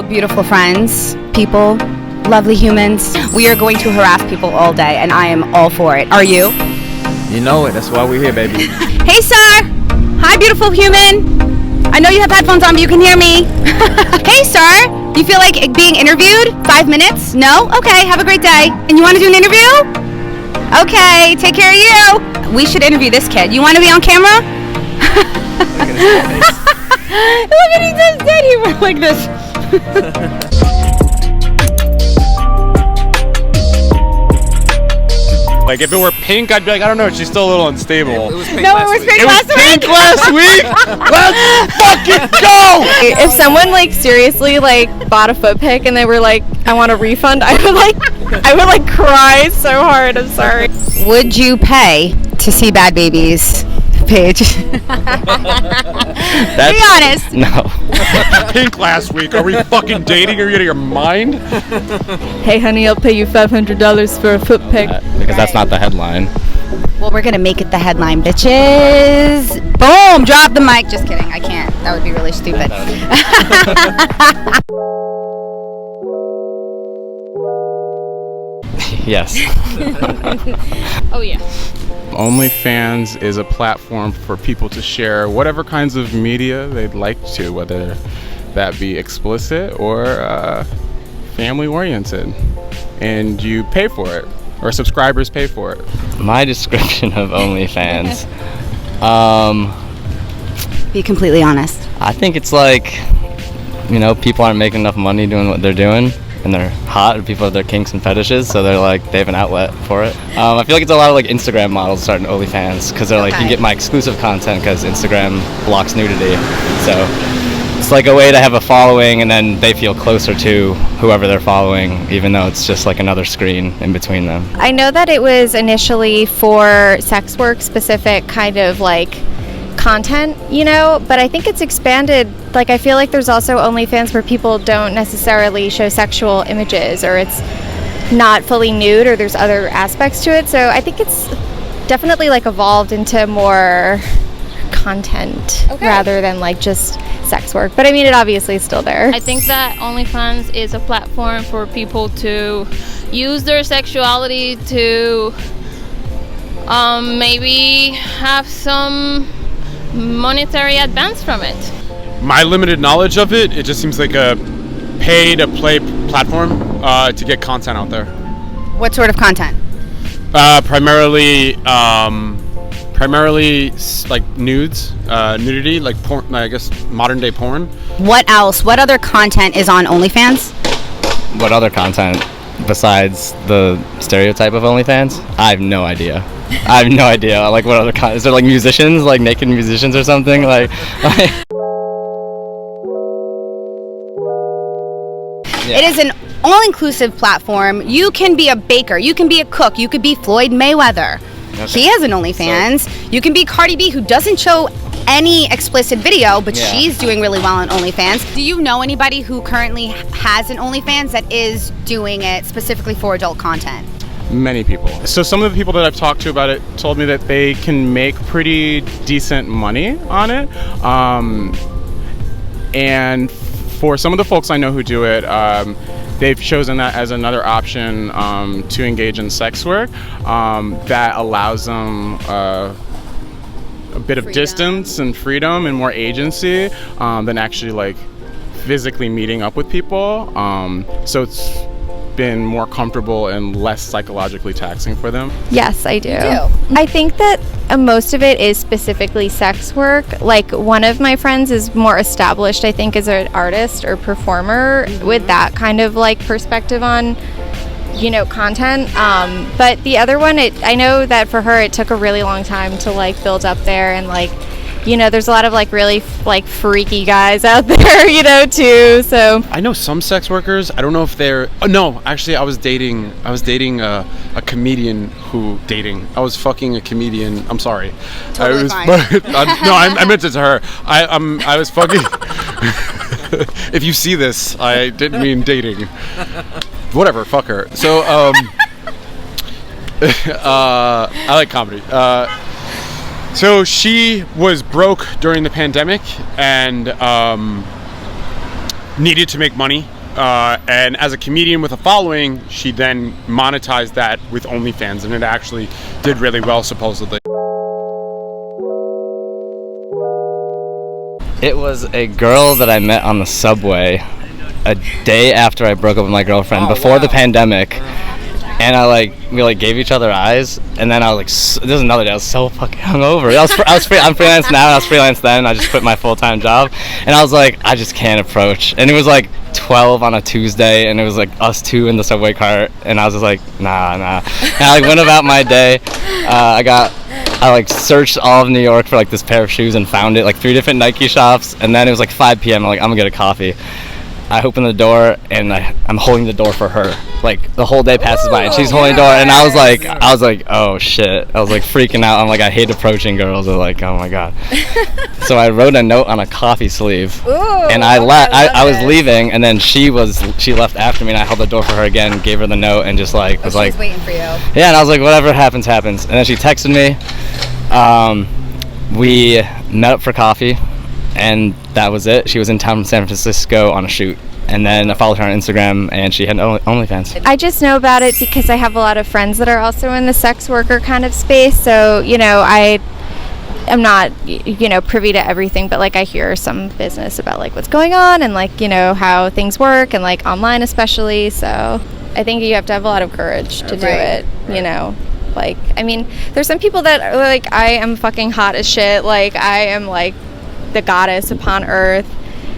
beautiful friends, people, lovely humans. We are going to harass people all day, and I am all for it. Are you? You know it. That's why we're here, baby. Hey, sir. Hi, beautiful human. I know you have headphones on, but you can hear me. Hey, sir. You feel like being interviewed? 5 minutes? No? Okay, have a great day. And you want to do an interview? Okay, take care of you. We should interview this kid. You want to be on camera? Look at his face. Look at he just did. He went like this. Like if it were pink, I'd be like, I don't know, she's still a little unstable. It was pink last week. Let's fucking go! If someone like seriously like bought a foot pic and they were like, I want a refund, I would like cry so hard. I'm sorry. Would you pay to see Bad Baby's page? Be honest. No. Pink last week. Are we fucking dating? Are you out of your mind? Hey honey, I'll pay you $500 for a foot pic. Because that's not the headline. Well, we're gonna make it the headline, bitches. Boom! Drop the mic. Just kidding. I can't. That would be really stupid. Yes. Oh yeah. OnlyFans is a platform for people to share whatever kinds of media they'd like to, whether that be explicit or family-oriented. And you pay for it, or subscribers pay for it. My description of OnlyFans, Be completely honest. I think it's like, you know, people aren't making enough money doing what they're doing, and they're hot, and people have their kinks and fetishes, so they're like, they have an outlet for it. I feel like it's a lot of like Instagram models starting OnlyFans, because they're like, you can get my exclusive content because Instagram blocks nudity. So it's like a way to have a following, and then they feel closer to whoever they're following, even though it's just like another screen in between them. I know that it was initially for sex work specific kind of like content, you know, but I think it's expanded. Like I feel like there's also OnlyFans where people don't necessarily show sexual images, or it's not fully nude, or there's other aspects to it. So I think it's definitely like evolved into more content rather than like just sex work. But I mean, it obviously is still there. I think that OnlyFans is a platform for people to use their sexuality to maybe have some monetary advance from it. My limited knowledge of it, it just seems like a pay-to-play platform to get content out there. What sort of content? Primarily like nudes, nudity, like porn. I guess modern day porn. What else? What other content is on OnlyFans? What other content besides the stereotype of OnlyFans? I have no idea. Like what other content? Is there like musicians, like naked musicians or something? Like It is an all-inclusive platform. You can be a baker, you can be a cook, you could be Floyd Mayweather. Okay. He has an OnlyFans. You can be Cardi B, who doesn't show any explicit video, but she's doing really well on OnlyFans. Do you know anybody who currently has an OnlyFans that is doing it specifically for adult content? Many people. So some of the people that I've talked to about it told me that they can make pretty decent money on it. And for some of the folks I know who do it, they've chosen that as another option to engage in sex work that allows them a bit of distance and freedom and more agency than actually like physically meeting up with people. So it's been more comfortable and less psychologically taxing for them. Yes, I do. I think that most of it is specifically sex work. Like one of my friends is more established, I think, as an artist or performer with that kind of like perspective on, you know, content. But the other one, I know that for her, it took a really long time to like build up there, and like, you know, there's a lot of like really like freaky guys out there, you know, too. So I know some sex workers. I don't know if they're. Oh, no, actually, I was dating a comedian who I was fucking a comedian. I'm sorry. Totally fine. I meant it to her. I was fucking. If you see this, I didn't mean dating. Whatever, fuck her. So I like comedy. So she was broke during the pandemic and needed to make money and as a comedian with a following, she then monetized that with OnlyFans, and it actually did really well, supposedly. It was a girl that I met on the subway a day after I broke up with my girlfriend before the pandemic. And we gave each other eyes, and then I was like, this is another day, I was so fucking hungover. I'm freelance now, and I was freelance then. I just quit my full-time job, and I was like, I just can't approach. And it was like 12 on a Tuesday, and it was like us two in the subway cart, and I was just like, nah. And I went about my day. I searched all of New York for this pair of shoes and found it, 3 different Nike shops, and then it was 5 p.m. I'm like, I'm gonna get a coffee. I open the door, and I'm holding the door for her. The whole day passes by, and she's holding the door, and I was like, oh shit. I was freaking out. I'm I hate approaching girls. They're oh my god. So I wrote a note on a coffee sleeve, and I was leaving, and then she left after me, and I held the door for her again, gave her the note, and just was she was waiting for you. Yeah, and I was like, whatever happens, happens. And then she texted me. We met up for coffee, and that was it. She was in town from San Francisco on a shoot. And then I followed her on Instagram, and she had OnlyFans. I just know about it because I have a lot of friends that are also in the sex worker kind of space. So, I am not, privy to everything, but I hear some business about what's going on and how things work and online especially. So I think you have to have a lot of courage to do it, there's some people that are I am fucking hot as shit. I am the goddess upon earth.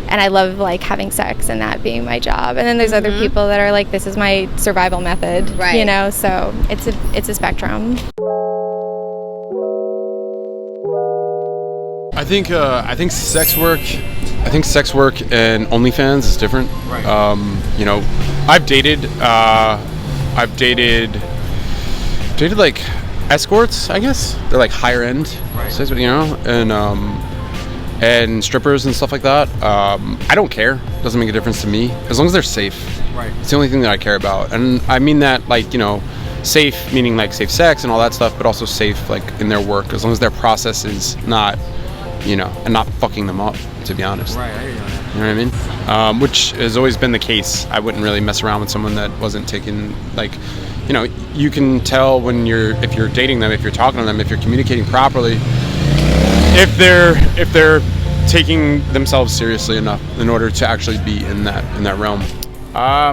And I love having sex and that being my job. And then there's other people that are this is my survival method, right. So it's a spectrum. I think sex work and OnlyFans is different. Right. I've dated escorts, I guess. They're higher end, right. And strippers and stuff like that. I don't care. Doesn't make a difference to me as long as they're safe. Right. It's the only thing that I care about, and I mean that safe meaning safe sex and all that stuff, but also safe in their work, as long as their process is not, and not fucking them up. To be honest. Right. I hear you on that. You know what I mean? Which has always been the case. I wouldn't really mess around with someone that wasn't taking you can tell if you're dating them, if you're talking to them, if you're communicating properly. If they're taking themselves seriously enough in order to actually be in that realm.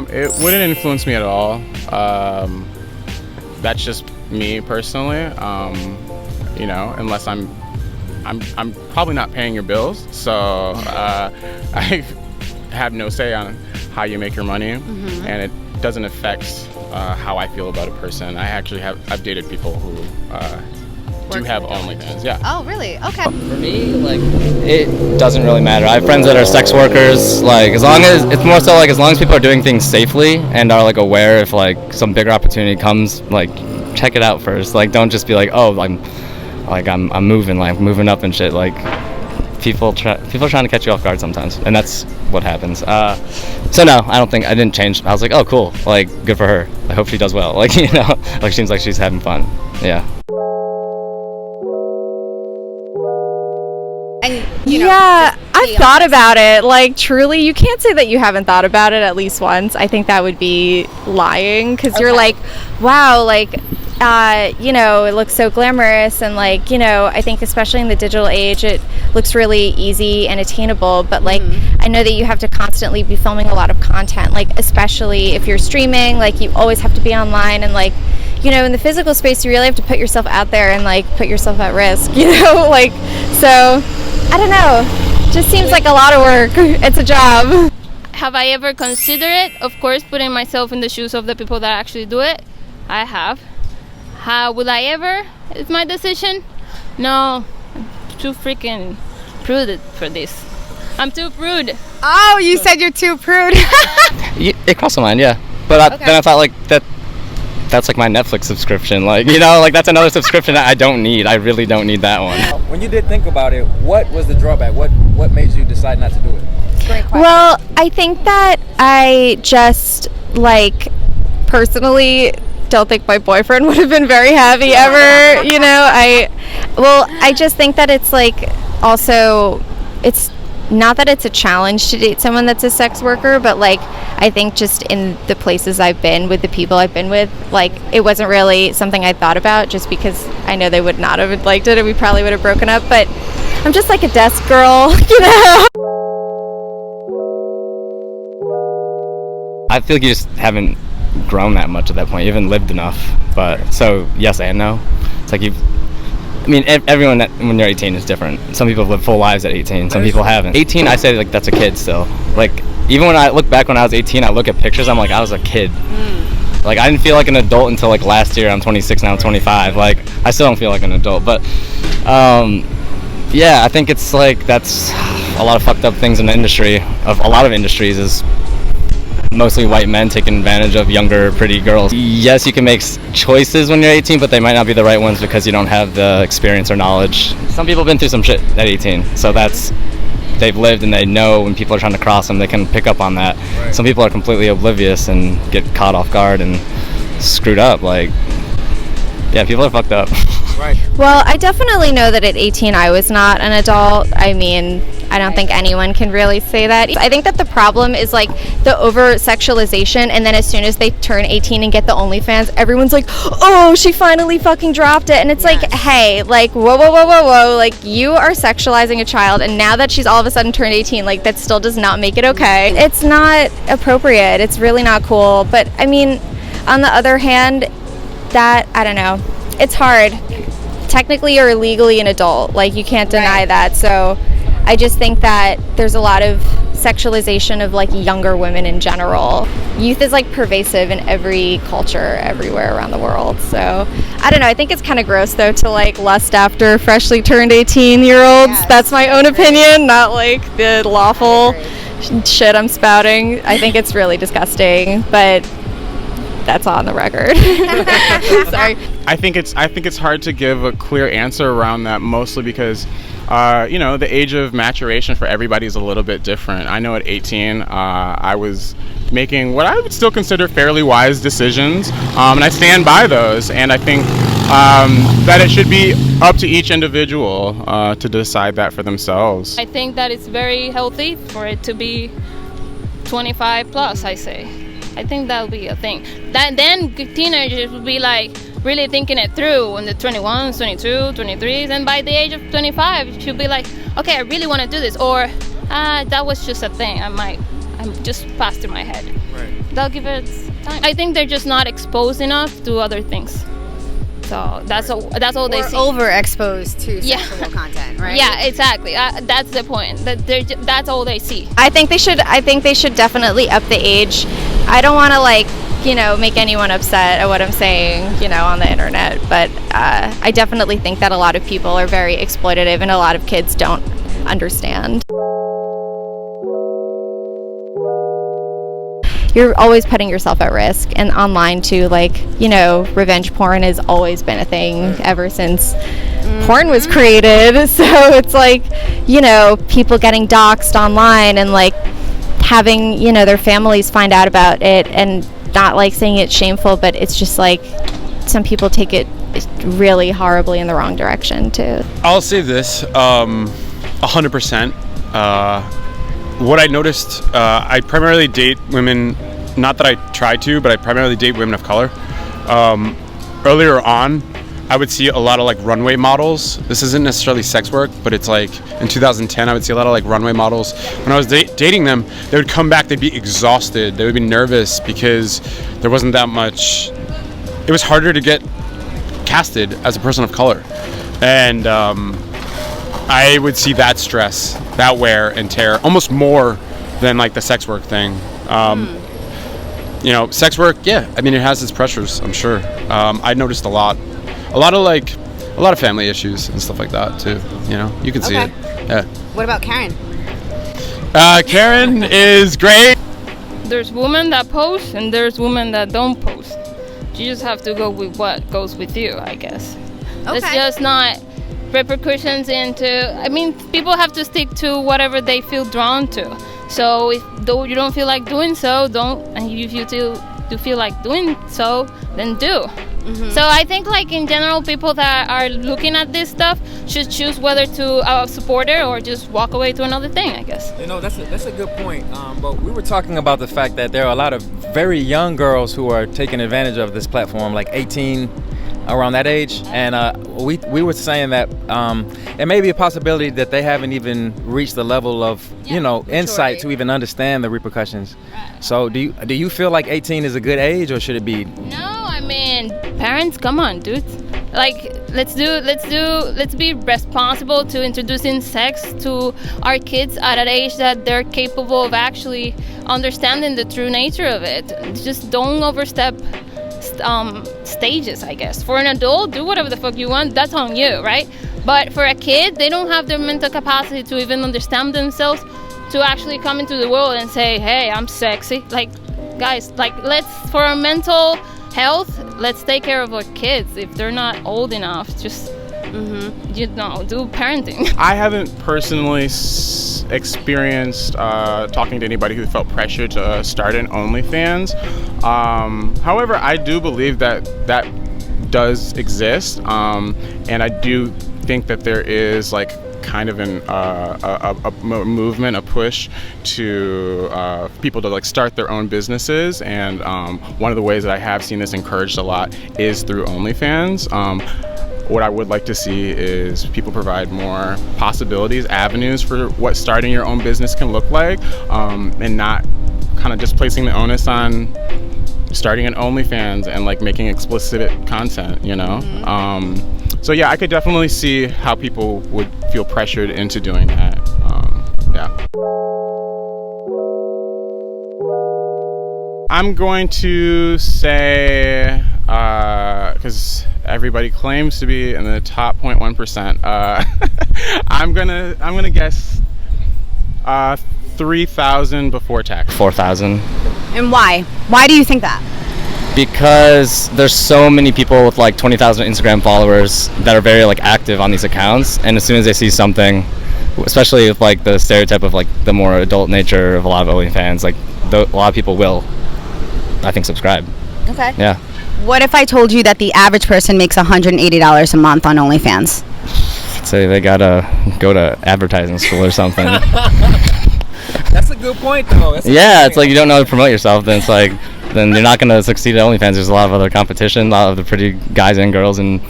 It wouldn't influence me at all. That's just me personally. Unless I'm probably not paying your bills, so I have no say on how you make your money, and it doesn't affect how I feel about a person. I've dated people who do have OnlyFans, yeah. Oh, really? Okay. For me, it doesn't really matter. I have friends that are sex workers. As long as it's more so as long as people are doing things safely and are aware if some bigger opportunity comes, check it out first. Don't just be oh, I'm moving up and shit. People are trying to catch you off guard sometimes, and that's what happens. So no, I didn't change. I was oh, cool. Good for her. I hope she does well. Seems like she's having fun. Yeah. And, I've thought about it. Truly, you can't say that you haven't thought about it at least once. I think that would be lying, because you're wow, it looks so glamorous, and I think especially in the digital age, it looks really easy and attainable, but I know that you have to constantly be filming a lot of content, especially if you're streaming, you always have to be online, and in the physical space, you really have to put yourself out there and put yourself at risk, so I don't know, just seems like a lot of work. It's a job. Have I ever considered it? Of course, putting myself in the shoes of the people that actually do it. I have. How would I ever? It's my decision. No, I'm too freaking prude for this. I'm too prude. Oh, you said you're too prude. It crossed my mind, yeah. But then I thought that's my Netflix subscription. That's another subscription that I don't need. I really don't need that one. When you did think about it, what was the drawback? What made you decide not to do it? Great question. Well, I think that I just personally don't think my boyfriend would have been very happy ever. I just think that it's also it's not that it's a challenge to date someone that's a sex worker, but like I think just in the places I've been with the people I've been with, like it wasn't really something I thought about, just because I know they would not have liked it and we probably would have broken up. But I'm just like a desk girl, you know. I feel like you just haven't grown that much at that point. You haven't lived enough. But so yes and no. It's like everyone when you're 18 is different. Some people live full lives at 18. Some people haven't. 18, I say like that's a kid still. Like even when I look back when I was 18, I look at pictures. I'm like I was a kid. Like I didn't feel like an adult until like last year. I'm 26 now. I'm 25. Like I still don't feel like an adult. But yeah, I think it's like that's a lot of fucked up things in the industry. Of a lot of industries is mostly white men taking advantage of younger, pretty girls. Yes, you can make choices when you're 18, but they might not be the right ones because you don't have the experience or knowledge. Some people have been through some shit at 18, so they've lived and they know when people are trying to cross them, they can pick up on that. Right. Some people are completely oblivious and get caught off guard and screwed up. Like, yeah, people are fucked up. Right. Well, I definitely know that at 18 I was not an adult. I mean, I don't think anyone can really say that. I think that the problem is like the over-sexualization, and then as soon as they turn 18 and get the OnlyFans, everyone's like, oh, she finally fucking dropped it. And it's like, hey, like, whoa, like, you are sexualizing a child, and now that she's all of a sudden turned 18, like, that still does not make it okay. It's not appropriate. It's really not cool. But, I mean, on the other hand, that, I don't know, it's hard. Technically, you're legally an adult. Like, you can't deny that. So I just think that there's a lot of sexualization of like younger women in general. Youth is like pervasive in every culture everywhere around the world. So I don't know, I think it's kind of gross though to like lust after freshly turned 18-year-olds. Yes, that's my own opinion, not like the lawful shit I'm spouting. I think it's really disgusting, but that's on the record. Sorry. I think it's hard to give a clear answer around that, mostly because the age of maturation for everybody is a little bit different. I know at 18, I was making what I would still consider fairly wise decisions, and I stand by those. And I think that it should be up to each individual to decide that for themselves. I think that it's very healthy for it to be 25 plus, I say. I think that'll be a thing. Then teenagers will be like really thinking it through when they're 21, 22, 23s, and by the age of 25, she'll be like, okay, I really want to do this, or that was just a thing. I'm just passed through my head. Right. They'll give it time. I think they're just not exposed enough to other things. So that's all they see. Overexposed to sexual content, right? Yeah, exactly. That's the point. That's all they see. I think they should definitely up the age. I don't want to make anyone upset at what I'm saying, on the internet, but I definitely think that a lot of people are very exploitative and a lot of kids don't understand. You're always putting yourself at risk, and online too, revenge porn has always been a thing ever since porn was created. So it's people getting doxxed online and having their families find out about it, and not saying it's shameful, but it's just some people take it really horribly in the wrong direction too. I'll say this 100%. What I noticed, I primarily date women, not that I try to, but I primarily date women of color. Earlier on, I would see a lot of runway models. This isn't necessarily sex work, but it's in 2010, I would see a lot of runway models. When I was dating them, they would come back, they'd be exhausted, they would be nervous because there wasn't that much, it was harder to get casted as a person of color. And I would see that stress, that wear and tear, almost more than the sex work thing. Sex work, yeah, I mean, it has its pressures, I'm sure. I noticed a lot of family issues and stuff like that too. You can see it. Yeah. What about Karen? Karen is great. There's women that post and there's women that don't post. You just have to go with what goes with you, I guess. Okay. It's just not repercussions people have to stick to whatever they feel drawn to. So if you don't feel like doing so, don't. And if you do feel like doing so, then do. So I think like in general, people that are looking at this stuff should choose whether to support it or just walk away to another thing, I guess. You know, that's a good point. But we were talking about the fact that there are a lot of very young girls who are taking advantage of this platform, like 18, around that age. And we were saying that it may be a possibility that they haven't even reached the level of, insight to even understand the repercussions. Right. So do you feel like 18 is a good age, or should it be? No, I mean, parents, come on, dude. Like, let's be responsible to introducing sex to our kids at an age that they're capable of actually understanding the true nature of it. Just don't overstep stages, I guess. For an adult, do whatever the fuck you want. That's on you, right? But for a kid, they don't have the mental capacity to even understand themselves, to actually come into the world and say, hey, I'm sexy. Like, guys, like, for our mental health, let's take care of our kids. If they're not old enough, just do parenting. I haven't personally experienced talking to anybody who felt pressure to start an OnlyFans. However, I do believe that does exist, and I do think that there is like kind of a movement, a push to people to like start their own businesses, and one of the ways that I have seen this encouraged a lot is through OnlyFans. What I would like to see is people provide more possibilities, avenues for what starting your own business can look like, and not kind of just placing the onus on starting an OnlyFans and like making explicit content, So yeah, I could definitely see how people would feel pressured into doing that. I'm going to say, because everybody claims to be in the top 0.1%, I'm gonna guess 3,000 before tax. 4,000. And why? Why do you think that? Because there's so many people with like 20,000 Instagram followers that are very like active on these accounts, and as soon as they see something, especially with like the stereotype of like the more adult nature of a lot of OnlyFans, like a lot of people will, I think, subscribe. Okay. Yeah. What if I told you that the average person makes $180 a month on OnlyFans? So they gotta go to advertising school or something. That's a good point, though. It's like you don't know how to promote yourself, then it's like, then you're not gonna succeed at OnlyFans. There's a lot of other competition, a lot of the pretty guys and girls and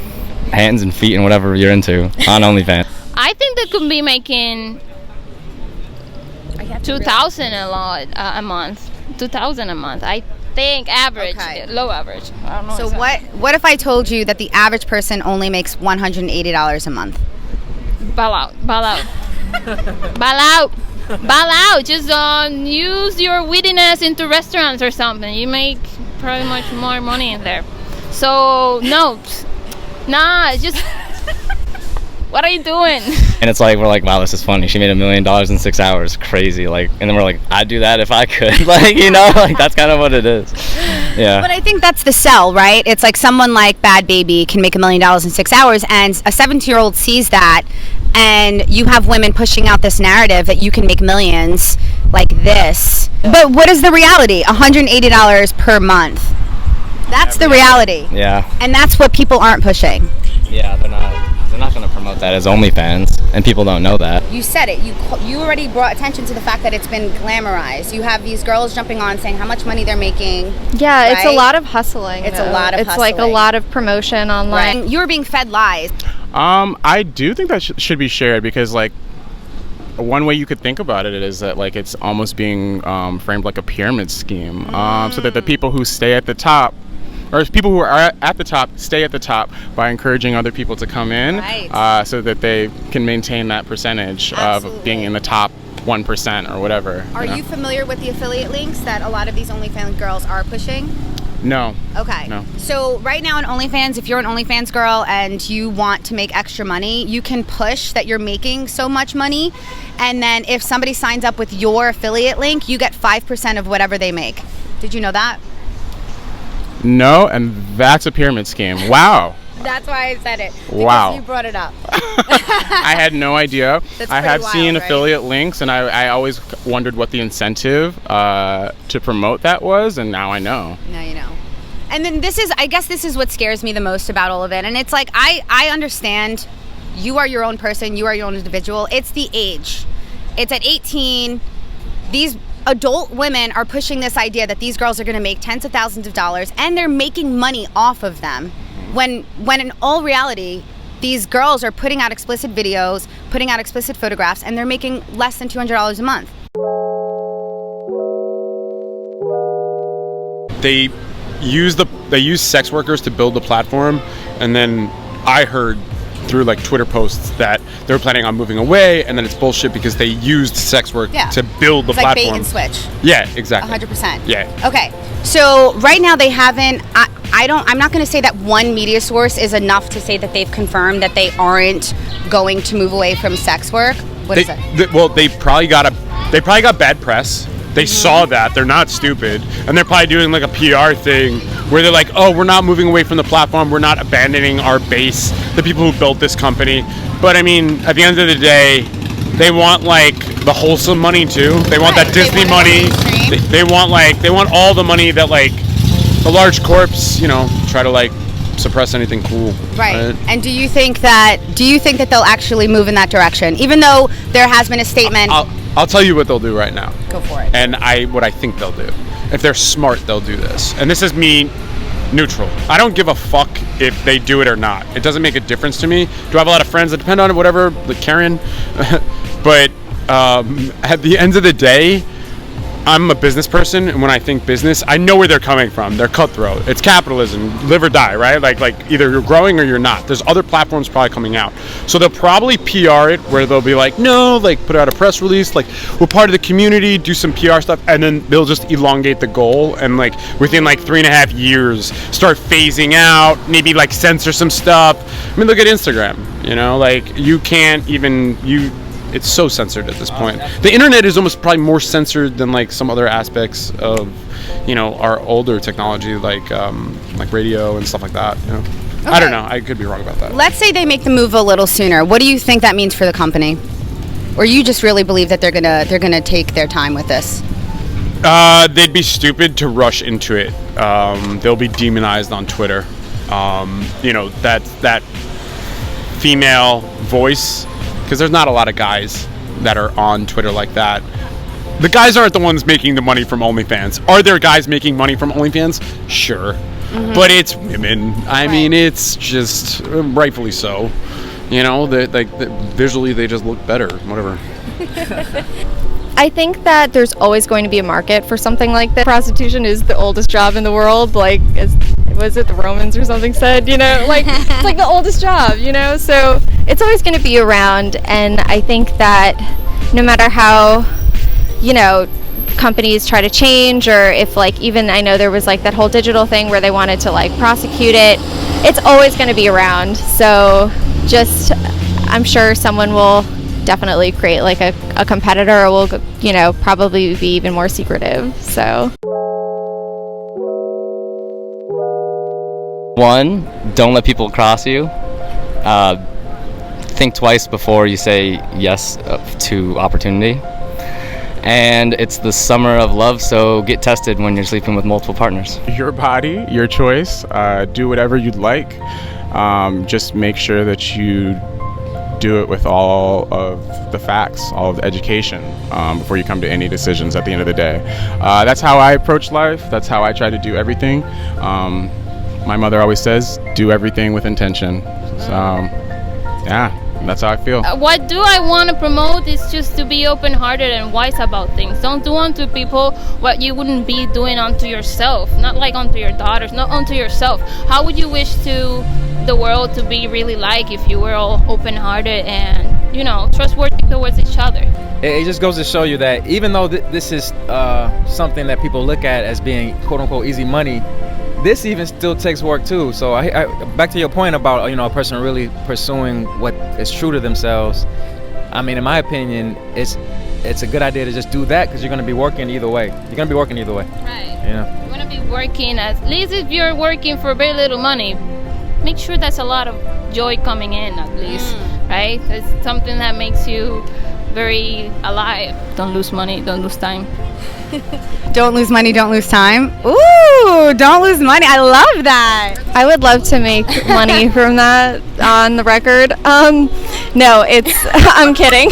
hands and feet and whatever you're into on OnlyFans. I think they could be making 2,000 a month. 2,000 a month. I think average, low average. I don't know. So what if I told you that the average person only makes $180 a month? Ball out. Just use your wittiness into restaurants or something. You make probably much more money in there. So just what are you doing? And it's like, we're like, wow, this is funny. She made $1 million in 6 hours. Crazy. Like, and then we're like, I'd do that if I could. Like, like that's kind of what it is. Yeah. But I think that's the sell, right? It's like someone like Bad Baby can make $1 million in 6 hours, and a 17-year-old sees that, and you have women pushing out this narrative that you can make millions like this. But what is the reality? $180 per month. That's the reality. Yeah. And that's what people aren't pushing. Yeah, they're not going to promote that as OnlyFans, and people don't know that. You said it. You already brought attention to the fact that it's been glamorized. You have these girls jumping on saying how much money they're making. Yeah, right? It's a lot of hustling. It's a lot of It's hustling. like a lot of promotion online. Right. You're being fed lies. I do think that should be shared, because like one way you could think about it is that like it's almost being framed like a pyramid scheme, so that the people who stay at the top, or people who are at the top, stay at the top by encouraging other people to come in, right. So that they can maintain that percentage of being in the top 1% or whatever. Are you familiar with the affiliate links that a lot of these OnlyFans girls are pushing? No. Okay. No. So right now on OnlyFans, if you're an OnlyFans girl and you want to make extra money, you can push that you're making so much money, and then if somebody signs up with your affiliate link, you get 5% of whatever they make. Did you know that? No, and that's a pyramid scheme. Wow. That's why I said it. Wow. Because you brought it up. I had no idea. That's I have pretty seen wild, right? affiliate links, and I always wondered what the incentive to promote that was, and now I know. Now you know. And then I guess this is what scares me the most about all of it. And it's like, I understand you are your own person, you are your own individual. It's the age. It's at 18. These adult women are pushing this idea that these girls are going to make tens of thousands of dollars, and they're making money off of them. When in all reality, these girls are putting out explicit videos, putting out explicit photographs, and they're making less than $200 a month. They use sex workers to build the platform, and then I heard through like Twitter posts that they were planning on moving away, and then it's bullshit because they used sex work to build the it's platform. Like bait and switch. Yeah, exactly. 100%. Yeah. Okay. So right now they haven't. I'm not going to say that one media source is enough to say that they've confirmed that they aren't going to move away from sex work. What is it? Well, they probably got bad press. They saw that. They're not stupid. And they're probably doing like a PR thing where they're like, oh, we're not moving away from the platform. We're not abandoning our base, the people who built this company. But I mean, at the end of the day, they want like the wholesome money too. They want that Disney money. They want all the money that like the large corps, try to like suppress anything cool. Right. And do you think that they'll actually move in that direction? Even though there has been a statement. I'll tell you what they'll do right now. Go for it. And what I think they'll do. If they're smart, they'll do this. And this is me neutral. I don't give a fuck if they do it or not. It doesn't make a difference to me. Do I have a lot of friends that depend on it, whatever, like Karen? But at the end of the day, I'm a business person, and when I think business, I know where they're coming from. They're cutthroat. It's capitalism, live or die, right? Like either you're growing or you're not. There's other platforms probably coming out. So they'll probably PR it where they'll be like, no, like put out a press release, like we're part of the community, do some PR stuff, and then they'll just elongate the goal, and like within like 3.5 years, start phasing out, maybe like censor some stuff. I mean, look at Instagram, like you can't even, it's so censored at this point. The internet is almost probably more censored than like some other aspects of, our older technology, like radio and stuff like that. Okay. I don't know. I could be wrong about that. Let's say they make the move a little sooner. What do you think that means for the company? Or you just really believe that they're gonna take their time with this? They'd be stupid to rush into it. They'll be demonized on Twitter. That female voice. Because there's not a lot of guys that are on Twitter like that. The guys aren't the ones making the money from OnlyFans. Are there guys making money from OnlyFans? Sure. Mm-hmm. But it's women. I mean, it's just rightfully so. Visually they just look better, whatever. I think that there's always going to be a market for something like that. Prostitution is the oldest job in the world, was it the Romans or something said, it's like the oldest job, so it's always going to be around. And I think that no matter how, companies try to change, or if like, even I know there was like that whole digital thing where they wanted to like prosecute it, it's always going to be around. So I'm sure someone will definitely create like a competitor, or will, probably be even more secretive. So. One, don't let people cross you. Think twice before you say yes to opportunity. And it's the summer of love, so get tested when you're sleeping with multiple partners. Your body, your choice. Do whatever you'd like. Just make sure that you do it with all of the facts, all of the education, before you come to any decisions at the end of the day. That's how I approach life. That's how I try to do everything. My mother always says, do everything with intention. So, that's how I feel. What do I want to promote is just to be open-hearted and wise about things. Don't do unto people what you wouldn't be doing unto yourself. Not like unto your daughters, not unto yourself. How would you wish the world to be really like if you were all open-hearted and, trustworthy towards each other? It just goes to show you that even though this is something that people look at as being quote-unquote easy money, this even still takes work too. So I back to your point about a person really pursuing what is true to themselves. I mean, in my opinion, it's a good idea to just do that, because you're going to be working either way. You're going to be working either way. Right. You're going to be working, at least if you're working for very little money, make sure that's a lot of joy coming in at least, right? It's something that makes you very alive. Don't lose money, don't lose time. Don't lose money, don't lose time. Ooh, Ooh, don't lose money. I love that. I would love to make money from that on the record. No, it's, I'm kidding.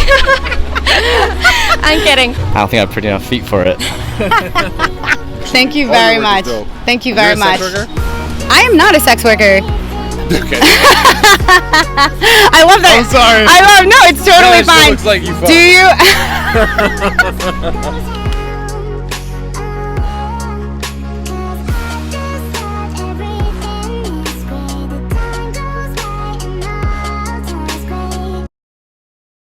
I'm kidding. I don't think I have pretty enough feet for it. Thank you very much. dope. Thank you You're very a much. sex worker? I am not a sex worker. Okay. I love that. I'm sorry. I love, no, it's totally It still fine. looks like you Do fucked. you?